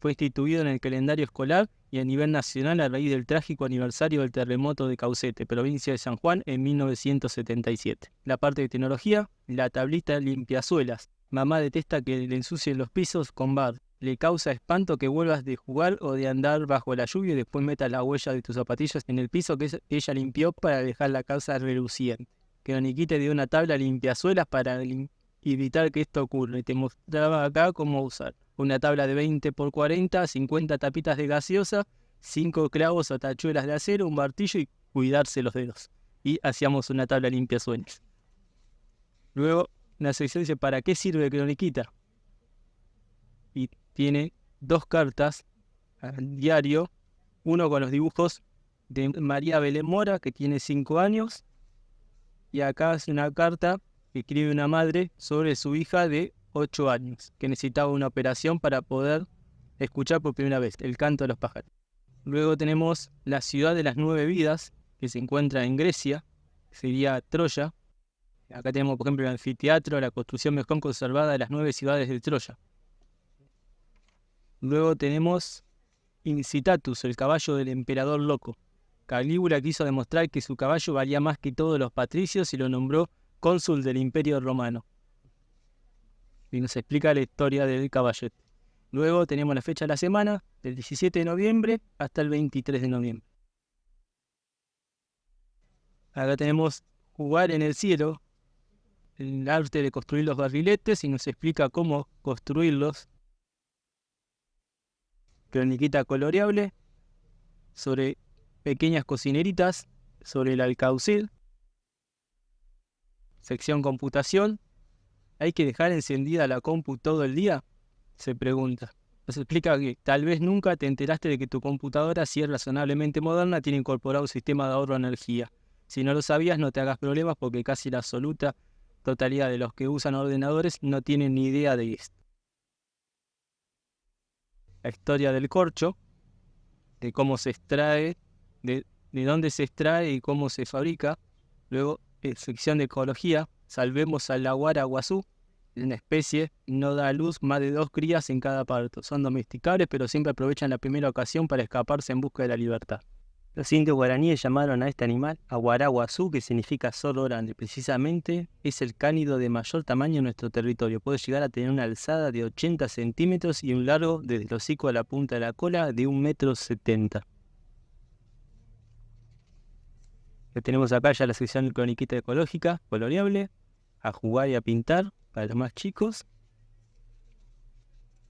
Fue instituido en el calendario escolar y a nivel nacional a raíz del trágico aniversario del terremoto de Caucete, provincia de San Juan, en 1977. La parte de tecnología, la tablita limpiazuelas. Mamá detesta que le ensucien los pisos con barro. Le causa espanto que vuelvas de jugar o de andar bajo la lluvia y después metas la huella de tus zapatillas en el piso que ella limpió para dejar la casa reluciente. Que Croniquita dio una tabla limpiazuelas para evitar que esto ocurra. Y te mostraba acá cómo usar. Una tabla de 20 por 40, 50 tapitas de gaseosa, 5 clavos o tachuelas de acero, un martillo y cuidarse los dedos. Y hacíamos una tabla limpiazuelas. Luego, la sección dice, ¿para qué sirve Croniquita? Y tiene 2 cartas al diario, uno con los dibujos de María Belén Mora, que tiene 5 años, y acá es una carta que escribe una madre sobre su hija de 8 años, que necesitaba una operación para poder escuchar por primera vez el canto de los pájaros. Luego tenemos la ciudad de las 9 vidas, que se encuentra en Grecia, sería Troya. Acá tenemos, por ejemplo, el anfiteatro, la construcción mejor conservada de las 9 ciudades de Troya. Luego tenemos Incitatus, el caballo del emperador loco. Calígula quiso demostrar que su caballo valía más que todos los patricios y lo nombró cónsul del Imperio Romano. Y nos explica la historia del caballo. Luego tenemos la fecha de la semana, del 17 de noviembre hasta el 23 de noviembre. Acá tenemos jugar en el cielo, el arte de construir los barriletes, y nos explica cómo construirlos. Croniquita coloreable, sobre pequeñas cocineritas, sobre el alcaucil. Sección computación. ¿Hay que dejar encendida la compu todo el día?, se pregunta. Nos explica que tal vez nunca te enteraste de que tu computadora, si es razonablemente moderna, tiene incorporado un sistema de ahorro de energía. Si no lo sabías, no te hagas problemas porque casi la absoluta totalidad de los que usan ordenadores no tienen ni idea de esto. La historia del corcho, de cómo se extrae, de dónde se extrae y cómo se fabrica. Luego, sección de ecología, salvemos al laguara guazú. Una especie, no da a luz más de 2 crías en cada parto. Son domesticables, pero siempre aprovechan la primera ocasión para escaparse en busca de la libertad. Los indios guaraníes llamaron a este animal aguaraguazú, que significa zorro grande. Precisamente es el cánido de mayor tamaño en nuestro territorio. Puede llegar a tener una alzada de 80 centímetros y un largo desde el hocico a la punta de la cola de 1,70 m. Lo tenemos acá ya la sección de croniquita ecológica, coloreable, a jugar y a pintar para los más chicos.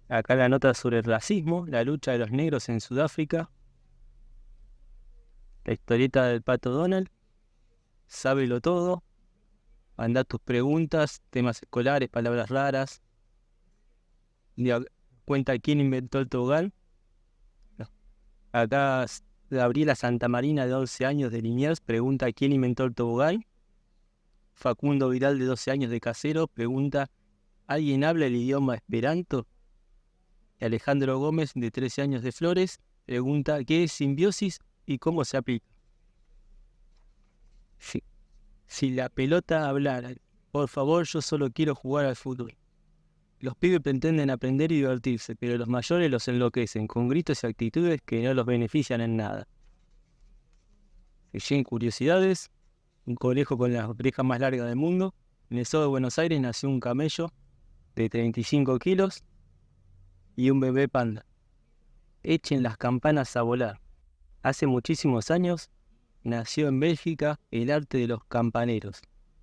Acá la nota sobre el racismo, la lucha de los negros en Sudáfrica. La historieta del pato Donald. Sábelo todo. Anda tus preguntas, temas escolares, palabras raras. Cuenta quién inventó el tobogán. No. Acá Gabriela Santamarina, de 11 años, de Liniers, pregunta quién inventó el tobogán. Facundo Vidal, de 12 años, de Casero, pregunta ¿alguien habla el idioma esperanto? Y Alejandro Gómez, de 13 años, de Flores, pregunta ¿qué es simbiosis y cómo se aplica? Si la pelota hablara, por favor, yo solo quiero jugar al fútbol. Los pibes pretenden aprender y divertirse, pero los mayores los enloquecen con gritos y actitudes que no los benefician en nada. En curiosidades, un conejo con las orejas más largas del mundo. En el zoo de Buenos Aires nació un camello de 35 kilos y un bebé panda. Echen las campanas a volar. Hace muchísimos años nació en Bélgica el arte de los campaneros.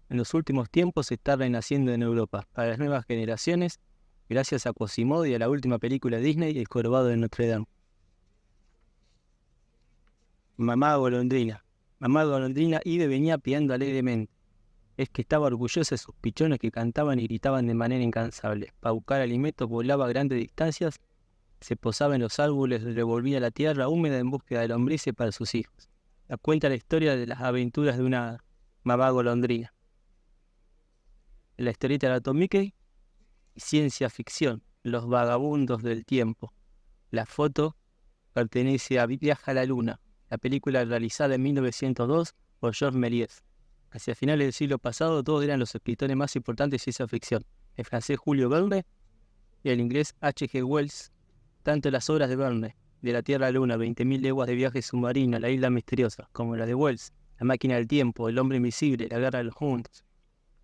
En los últimos tiempos está renaciendo en Europa para las nuevas generaciones, gracias a Quasimodo y a la última película de Disney, El Jorobado de Notre Dame. Mamá golondrina. Mamá golondrina iba y venía piando alegremente. Es que estaba orgullosa de sus pichones que cantaban y gritaban de manera incansable. Para buscar alimento volaba a grandes distancias, se posaba en los árboles, revolvía la tierra húmeda en búsqueda de lombrices para sus hijos. Cuenta la historia de las aventuras de una mamá golondrina. La historieta de Tom Mickey, ciencia ficción, Los vagabundos del tiempo. La foto pertenece a Viaje a la Luna, la película realizada en 1902 por Georges Méliès. Hacia finales del siglo pasado, todos eran los escritores más importantes de ciencia ficción, el francés Julio Verne y el inglés H.G. Wells. Tanto las obras de Verne, de la Tierra a la Luna, 20.000 leguas de viaje submarino, La isla misteriosa, como las de Wells, La máquina del tiempo, El hombre invisible, La guerra de los mundos,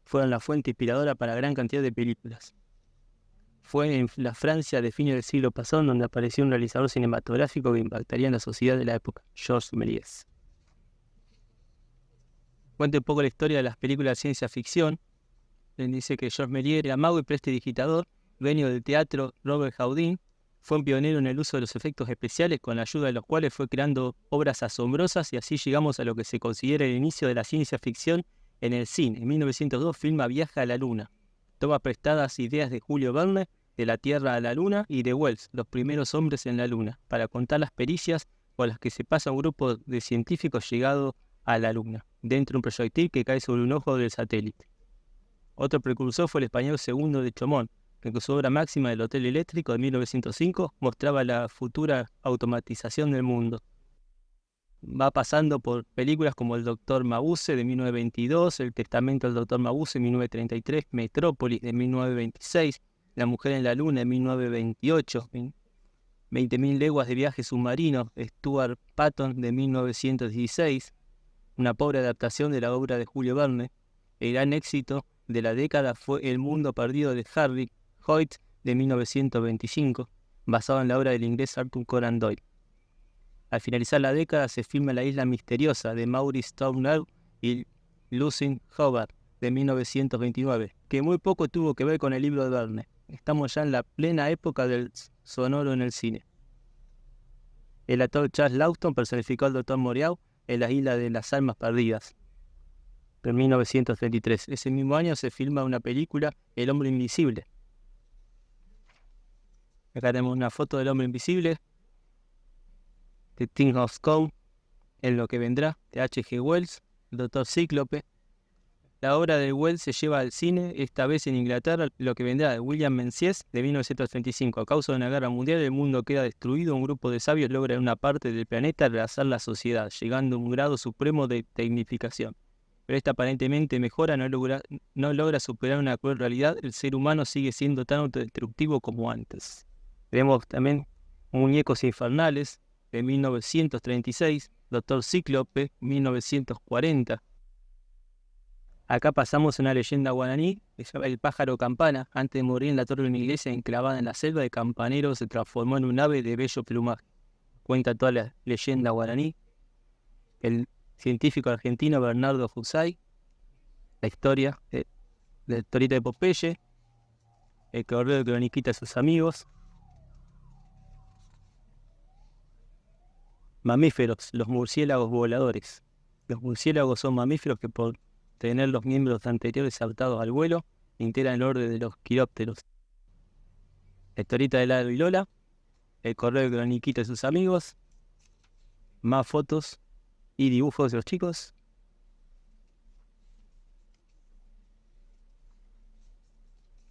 fueron la fuente inspiradora para gran cantidad de películas. Fue en la Francia de fines del siglo pasado donde apareció un realizador cinematográfico que impactaría en la sociedad de la época, Georges Méliès. Cuenta un poco la historia de las películas de ciencia ficción. Dice que Georges Méliès era mago y prestidigitador, dueño del teatro Robert Houdin. Fue un pionero en el uso de los efectos especiales, con la ayuda de los cuales fue creando obras asombrosas, y así llegamos a lo que se considera el inicio de la ciencia ficción en el cine. En 1902 filma Viaje a la Luna. Toma prestadas ideas de Julio Verne, de La Tierra a la Luna, y de Wells, Los primeros hombres en la Luna, para contar las pericias con las que se pasa un grupo de científicos llegado a la Luna, dentro de un proyectil que cae sobre un ojo del satélite. Otro precursor fue el español Segundo de Chomón, que con su obra máxima del Hotel Eléctrico de 1905 mostraba la futura automatización del mundo. Va pasando por películas como El Doctor Mabuse de 1922, El Testamento del Doctor Mabuse de 1933, Metrópolis de 1926, La mujer en la luna de 1928, 20.000 leguas de viaje submarino de Stuart Patton de 1916, una pobre adaptación de la obra de Julio Verne. El gran éxito de la década fue El mundo perdido de Harry Hoyt de 1925, basado en la obra del inglés Arthur Conan Doyle. Al finalizar la década se filma La isla misteriosa de Maurice Turner y Lucien Howard de 1929, que muy poco tuvo que ver con el libro de Verne. Estamos ya en la plena época del sonoro en el cine. El actor Charles Laughton personificó al Dr. Moreau en La isla de las almas perdidas, en 1933. Ese mismo año se filma una película, El hombre invisible. Acá tenemos una foto del hombre invisible, The Thing of Come, En lo que vendrá, de H.G. Wells, el Dr. Cíclope. La obra de Wells se lleva al cine, esta vez en Inglaterra, Lo que vendrá, de William Menzies, de 1935. A causa de una guerra mundial, el mundo queda destruido. Un grupo de sabios logra en una parte del planeta rehacer la sociedad, llegando a un grado supremo de tecnificación. Pero esta aparentemente mejora no logra superar una cruel realidad. El ser humano sigue siendo tan autodestructivo como antes. Vemos también Muñecos infernales, de 1936, Dr. Cíclope, 1940. Acá pasamos a una leyenda guaraní, que se llama El pájaro campana. Antes de morir en la torre de una iglesia enclavada en la selva, de campanero se transformó en un ave de bello plumaje. Cuenta toda la leyenda guaraní. El científico argentino Bernardo Husay, la historia del Torito de Popeye, el correo de Croniquita y sus amigos. Mamíferos, los murciélagos voladores. Los murciélagos son mamíferos que, por tener los miembros anteriores adaptados al vuelo, integran el orden de los quirópteros. La historieta de Lalo y Lola, el correo de Croniquita y sus amigos, más fotos y dibujos de los chicos.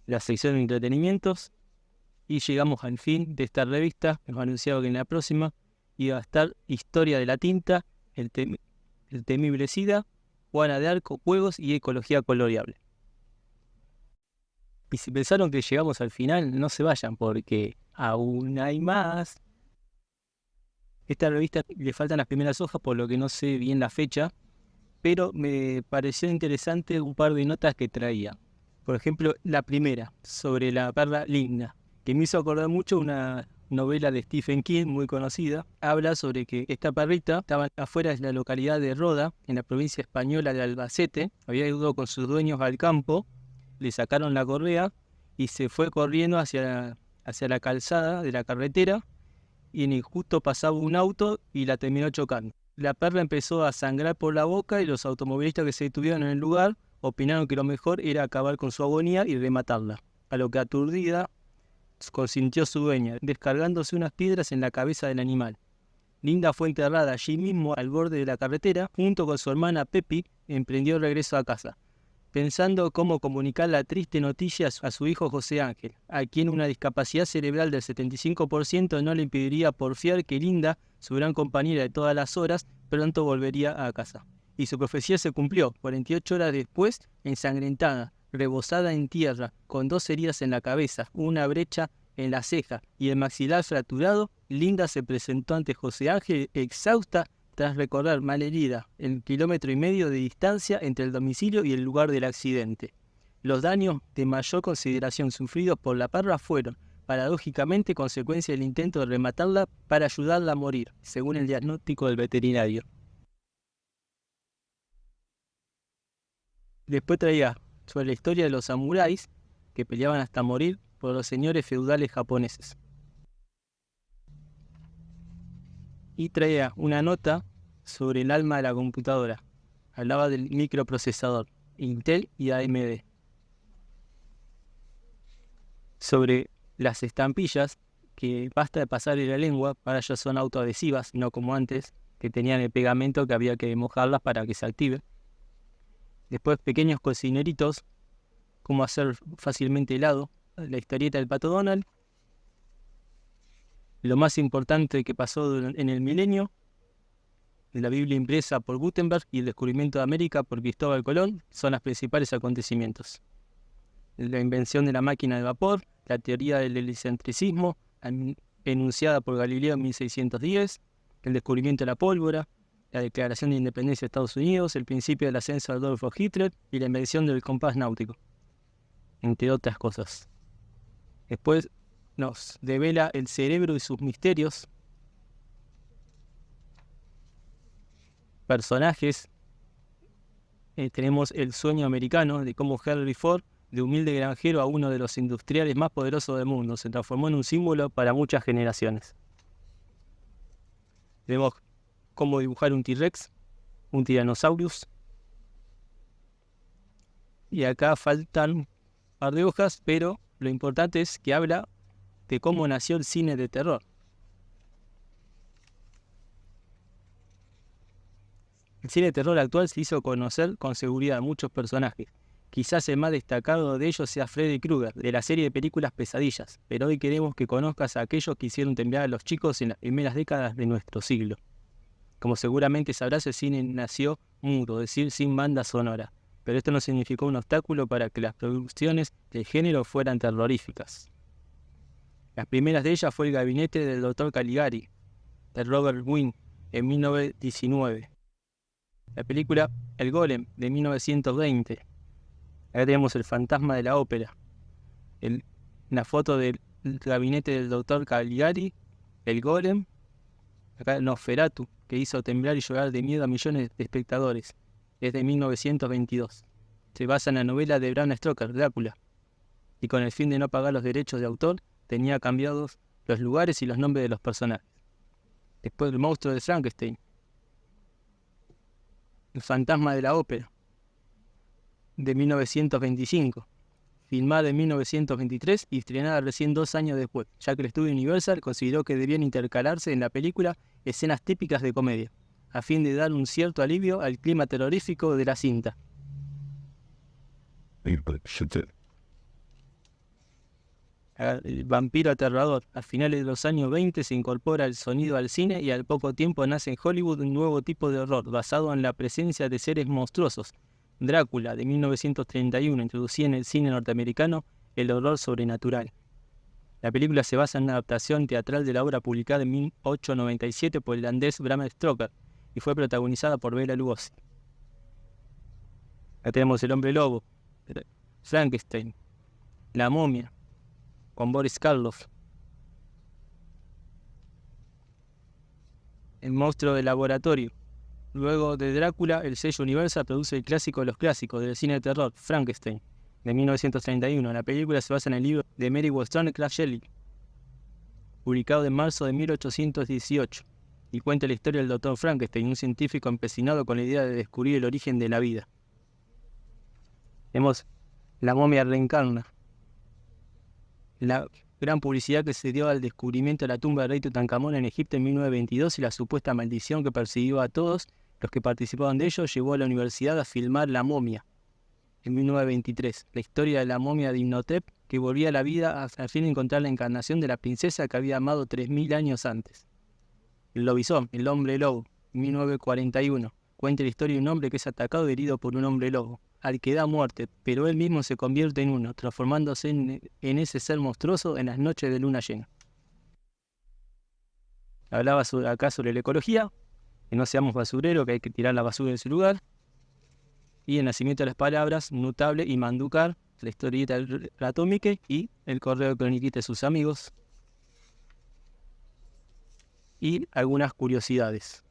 La sección de entretenimientos. Y llegamos al fin de esta revista. Hemos anunciado que en la próxima iba a estar Historia de la tinta, el temible SIDA, Juana de Arco, juegos y ecología coloreable. Y si pensaron que llegamos al final, no se vayan, porque aún hay más. Esta revista le faltan las primeras hojas, por lo que no sé bien la fecha, pero me pareció interesante un par de notas que traía. Por ejemplo, la primera, sobre la perla ligna, que me hizo acordar mucho una novela de Stephen King muy conocida, habla sobre que esta perrita estaba afuera de la localidad de Roda, en la provincia española de Albacete, había ido con sus dueños al campo, le sacaron la correa y se fue corriendo hacia la calzada de la carretera y justo pasaba un auto y la terminó chocando. La perra empezó a sangrar por la boca y los automovilistas que se detuvieron en el lugar opinaron que lo mejor era acabar con su agonía y rematarla, a lo que aturdida consintió su dueña, descargándose unas piedras en la cabeza del animal. Linda fue enterrada allí mismo al borde de la carretera, junto con su hermana Pepi, emprendió el regreso a casa, pensando cómo comunicar la triste noticia a su hijo José Ángel, a quien una discapacidad cerebral del 75% no le impediría porfiar que Linda, su gran compañera de todas las horas, pronto volvería a casa. Y su profecía se cumplió. 48 horas después, ensangrentada, rebozada en tierra, con 2 heridas en la cabeza, una brecha en la ceja y el maxilar fracturado, Linda se presentó ante José Ángel exhausta tras recorrer malherida el 1,5 kilómetros de distancia entre el domicilio y el lugar del accidente. Los daños de mayor consideración sufridos por la perra fueron, paradójicamente, consecuencia del intento de rematarla para ayudarla a morir, según el diagnóstico del veterinario. Después traía sobre la historia de los samuráis que peleaban hasta morir por los señores feudales japoneses. Y traía una nota sobre el alma de la computadora. Hablaba del microprocesador, Intel y AMD. Sobre las estampillas, que basta de pasarle la lengua, ahora ya son autoadhesivas, no como antes, que tenían el pegamento que había que mojarlas para que se active. Después pequeños cocineritos, cómo hacer fácilmente helado, la historieta del Pato Donald, lo más importante que pasó en el milenio, la Biblia impresa por Gutenberg y el descubrimiento de América por Cristóbal Colón son los principales acontecimientos. La invención de la máquina de vapor, la teoría del helicentricismo, enunciada por Galileo en 1610, el descubrimiento de la pólvora, la declaración de independencia de Estados Unidos, el principio del ascenso de Adolfo Hitler y la invención del compás náutico, entre otras cosas. Después nos devela el cerebro y sus misterios, personajes. Tenemos el sueño americano de cómo Henry Ford, de humilde granjero a uno de los industriales más poderosos del mundo, se transformó en un símbolo para muchas generaciones. Vemos cómo dibujar un T-Rex, un Tyrannosaurus. Y acá faltan un par de hojas, pero lo importante es que habla de cómo nació el cine de terror. El cine de terror actual se hizo conocer con seguridad a muchos personajes. Quizás el más destacado de ellos sea Freddy Krueger, de la serie de películas Pesadillas, pero hoy queremos que conozcas a aquellos que hicieron temblar a los chicos en las primeras décadas de nuestro siglo. Como seguramente sabrás, el cine nació mudo, es decir, sin banda sonora, pero esto no significó un obstáculo para que las producciones del género fueran terroríficas. Las primeras de ellas fue El gabinete del Dr. Caligari, de Robert Wiene, en 1919. La película El Golem, de 1920. Acá tenemos El fantasma de la ópera. Una foto del gabinete del Dr. Caligari, El Golem. Acá Nosferatu, que hizo temblar y llorar de miedo a millones de espectadores. Es de 1922. Se basa en la novela de Bram Stoker, Drácula. Y con el fin de no pagar los derechos de autor, tenía cambiados los lugares y los nombres de los personajes. Después El monstruo de Frankenstein. El fantasma de la ópera, de 1925, filmada en 1923 y estrenada recién 2 años después, ya que el estudio Universal consideró que debían intercalarse en la película escenas típicas de comedia, a fin de dar un cierto alivio al clima terrorífico de la cinta. El vampiro aterrador. A finales de los años 20 se incorpora el sonido al cine y al poco tiempo nace en Hollywood un nuevo tipo de horror basado en la presencia de seres monstruosos. Drácula, de 1931, introducía en el cine norteamericano el horror sobrenatural. La película se basa en una adaptación teatral de la obra publicada en 1897 por el irlandés Bram Stoker y fue protagonizada por Bela Lugosi. Acá tenemos El hombre lobo, Frankenstein, La momia, con Boris Karloff. El monstruo del laboratorio. Luego de Drácula, el sello Universal produce el clásico de los clásicos del cine de terror, Frankenstein, de 1931. La película se basa en el libro de Mary Wollstonecraft Shelley, publicado en marzo de 1818, y cuenta la historia del Dr. Frankenstein, un científico empecinado con la idea de descubrir el origen de la vida. Tenemos La momia reencarna. La gran publicidad que se dio al descubrimiento de la tumba del rey Tutankamón en Egipto en 1922 y la supuesta maldición que persiguió a todos los que participaban de ello llevó a la universidad a filmar La momia en 1923, la historia de la momia de Imhotep que volvía a la vida al fin de encontrar la encarnación de la princesa que había amado 3000 años antes. El lobizón, el hombre lobo, 1941, cuenta la historia de un hombre que es atacado y herido por un hombre lobo, al que da muerte, pero él mismo se convierte en uno, transformándose en ese ser monstruoso en las noches de luna llena. Hablaba acá sobre la ecología, que no seamos basureros, que hay que tirar la basura en su lugar, y el nacimiento de las palabras Nutable y Manducar, la historieta del rato Mickey y el correo de croniquita de sus amigos, y algunas curiosidades.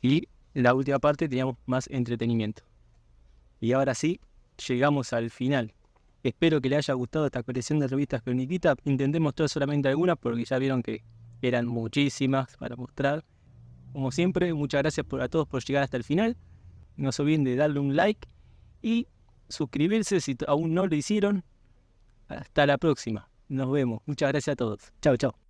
Y en la última parte teníamos más entretenimiento. Y ahora sí, llegamos al final. Espero que les haya gustado esta colección de revistas Croniquita. Intenté mostrar solamente algunas porque ya vieron que eran muchísimas para mostrar. Como siempre, muchas gracias a todos por llegar hasta el final. No se olviden de darle un like y suscribirse si aún no lo hicieron. Hasta la próxima. Nos vemos. Muchas gracias a todos. Chao, chao.